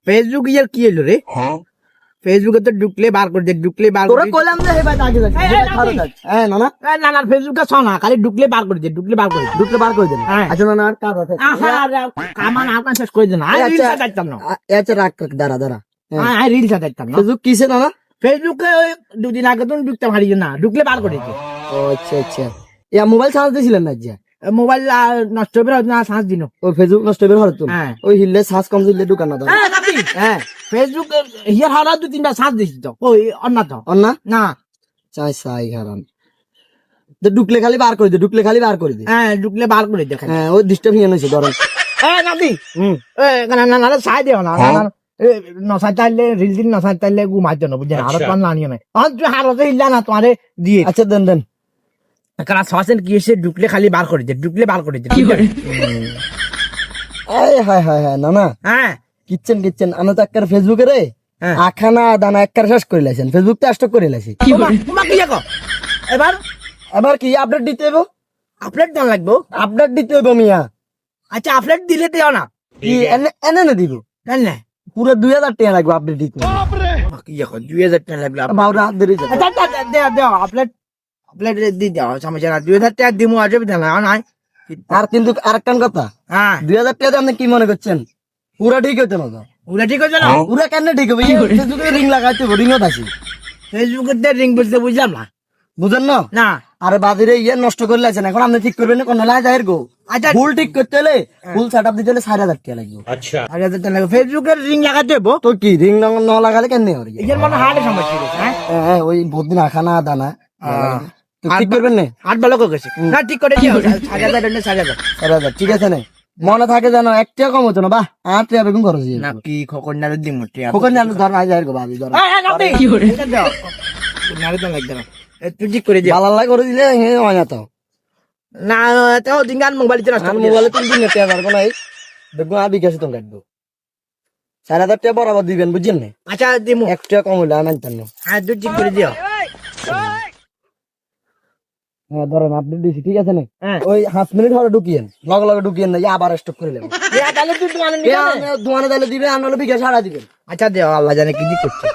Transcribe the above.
Facebook ইয়ার কি হলো রে? ফেসবুকে তো ঢুকলে বার করে দে, ঢুকলে বার করে কইলাম যে হেবাই আগে যাচ্ছে হ্যাঁ না না ফেসবুকে শোনা খালি ঢুকলে বার করে দে, ঢুকলে বার করে দে। ঢুকলে বার করে দেন হ্যাঁ। আচ্ছা না আর কাজ আছে কামান আপনার শেষ করে দেন। আমি রিলস চাইতাম না, আচ্ছা রাখ দাঁড়া আমি রিলস চাইতাম না। ফেসবুক কিসে না ফেসবুকে ওই দুদিন আগে তো ঢুকতাম হারিয়ে না, ঢুকলে বার করে দে। ও আচ্ছা ইয়া মোবাইল চার্জ দিছিলেন না যে মোবাইল নষ্ট হবে না, শ্বাস দিন। ও ফেসবুক নষ্ট হবে হলো তুমি হ্যাঁ। ওই হিললে শ্বাস কম দিলে দোকান না দাও হ্যাঁ ফেসবুক হিয়ার হারা 2-3টা শ্বাস দিছি তো, ওই অন্য তো অন্না না। চাই হারাম তো ঢুকলে খালি বার করে দে হ্যাঁ ঢুকলে বার করে দে। হ্যাঁ ওই ডিস্টার্ব হিয়ে নইছে ধরেন নাতি না চাই দেও না, নসাই চাইলে রিল দিন নসাই চাইলে ঘুমাইতে না, বুঝলেন? হারত পান না নিয়ে নাই তুই হারতে হিল্লা না তোমারে দিয়ে। আচ্ছা দেন কারণ সবাসেন কি এসে ঢুকলে খালি বার করে দে, ঢুকলে বার করে দে। হায় না হ্যাঁ কিচ্ছেন আমি তো একটা ফেসবুকে রে হ্যাঁ। আখানা দানা একটা শেষ করে লাইছেন ফেসবুক তো স্টক করে লাইছি তোমার কি দেখো এবার এবার কি আপডেট দিতে হইব আপডেট দেওয়া লাগবো। আপডেট দিতে হইব মিয়া আচ্ছা আপডেট দিলে দেও না, কি এনে না দিব জান না পুরো 2000 টাকা লাগবে আপডেট দিতে কি দেখো 2000 টাকা লাগলো। বাবুরা হাত ধরে যাবে আচ্ছা দেও আপডেট দিয়ে দাও, সমস্যা না। 2000 টাকা দিমু আসবে না নাই। আর কিন্তু আরেকটান কথা হ্যাঁ 2000 টাকা দিয়ে আপনি কি মনে করছেন পুরা ঠিক হইতো না তো ওরা ঠিক হচ্ছে না। পুরা কেন ঠিক হবে ফেসবুকে রিং লাগাইতে হবে রিংও আছে ফেসবুকের রিং বুঝতে বুঝলাম না। বুঝেন না না আরে বাজারে ইয়ে নষ্ট করে লাইছেন এখন আপনি ঠিক করবেন না কোন লাই যাহের গো আচ্ছা ফুল ঠিক করতে হলে ফুল সেটআপ দিতে হলে 4000 টাকা লাগবে 1000 টাকা লাগবে। ফেসবুকের রিং লাগাতে হবো, তো কি রিং না লাগালে কেন হবে এর মনে হার্টের সমস্যা রয়েছে। হ্যাঁ হ্যাঁ ওই বহুদিন আখানা দানা তো ঠিক করবেন না হার্ট ভালো করে গেছে না, ঠিক করে দিও। 1000 4000 ঠিক আছে না মনে থাকে জানো একটা কম হতো না বাহ 8 টাকা বেগুন খরচ হয়ে না কি খবর না দিমু টিয়া কখন জানো ধর আই যাহের গো ভাবি ধর কি করে দাও নারে তো লাগবে না, তুই ঠিক করে দিও। বালাল্লা করে দিলে হয় না তো না তো দিনগান মোবাইল তে নষ্ট আমি করে দিও। মোবাইলে 3 দিন নেটে আর কোন নাই দেখবো আবি কাছে তো কাটবো 4000 টাকা বরাবর দিবেন বুঝছেন না আচ্ছা দিমু, 1 টাকা কম হইলে আমি জানি না হ্যাঁ তুই ঠিক করে দিও। হ্যাঁ ধরেন আপনি দিছি ঠিক আছে না হ্যাঁ ওই 5 মিনিট হরে ঢুকিয়েন লগে ঢুকিয়েন না আবার স্টপ করে নেবেন তাহলে তুই দোকানে নিয়ে যা। দোকানে দিলে দিবে আনলে বিকাশ হারা দিবেন আচ্ছা দেও, আল্লাহ জানে কি করছে।